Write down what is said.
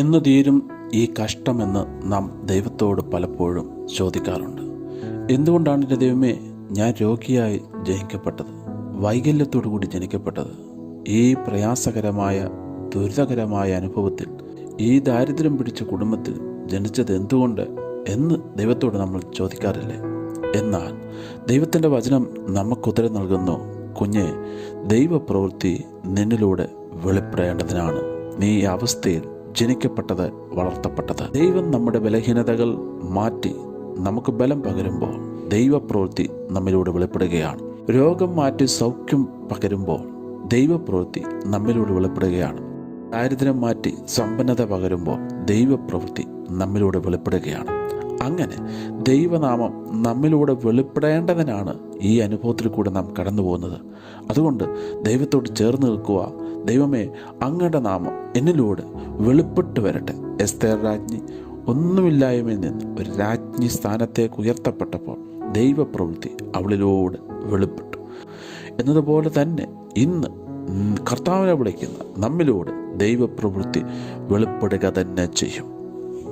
എന്ന് തീരും ഈ കഷ്ടമെന്ന് നാം ദൈവത്തോട് പലപ്പോഴും ചോദിക്കാറുണ്ട്. എന്തുകൊണ്ടാണ് എൻ്റെ ദൈവമേ ഞാൻ രോഗിയായി ജനിക്കപ്പെട്ടത്, വൈകല്യത്തോടു കൂടി ജനിക്കപ്പെട്ടത്, ഈ പ്രയാസകരമായ ദുരിതകരമായ അനുഭവത്തിൽ, ഈ ദാരിദ്ര്യം പിടിച്ച കുടുംബത്തിൽ ജനിച്ചത് എന്തുകൊണ്ട് എന്ന് ദൈവത്തോട് നമ്മൾ ചോദിക്കാറില്ലേ? എന്നാൽ ദൈവത്തിൻ്റെ വചനം നമുക്കുത്തരം നൽകുന്നു, കുഞ്ഞെ, ദൈവപ്രവൃത്തി നിന്നിലൂടെ വെളിപ്പെടേണ്ടതിനാണ് നീ ഈ അവസ്ഥയിൽ ജനിക്കപ്പെട്ടത്, വളർത്തപ്പെട്ടത്. ദൈവം നമ്മുടെ ബലഹീനതകൾ മാറ്റി നമുക്ക് ബലം പകരുമ്പോൾ ദൈവപ്രവൃത്തി നമ്മിലൂടെ വെളിപ്പെടുകയാണ്. രോഗം മാറ്റി സൗഖ്യം പകരുമ്പോൾ ദൈവപ്രവൃത്തി നമ്മിലൂടെ വെളിപ്പെടുകയാണ്. ദാരിദ്ര്യം മാറ്റി സമ്പന്നത പകരുമ്പോൾ ദൈവപ്രവൃത്തി നമ്മിലൂടെ വെളിപ്പെടുകയാണ്. അങ്ങനെ ദൈവനാമം നമ്മിലൂടെ വെളിപ്പെടേണ്ടതിനാണ് ഈ അനുഭവത്തിൽ കൂടെ നാം കടന്നു പോകുന്നത്. അതുകൊണ്ട് ദൈവത്തോട് ചേർന്ന് നിൽക്കുക. ദൈവമേ, അങ്ങയുടെ നാമം എന്നിലൂടെ വെളിപ്പെട്ട് വരട്ടെ. എസ്തേർ രാജ്ഞി ഒന്നുമില്ലായ്മയിൽ നിന്ന് ഒരു രാജ്ഞി സ്ഥാനത്തേക്ക് ഉയർത്തപ്പെട്ടപ്പോൾ ദൈവപ്രവൃത്തി അവളിലൂടെ വെളിപ്പെട്ടു. എന്നതുപോലെ തന്നെ ഇന്ന് കർത്താവിനെ വിളിക്കുന്ന നമ്മിലൂടെ ദൈവപ്രവൃത്തി വെളിപ്പെടുക തന്നെ ചെയ്യും.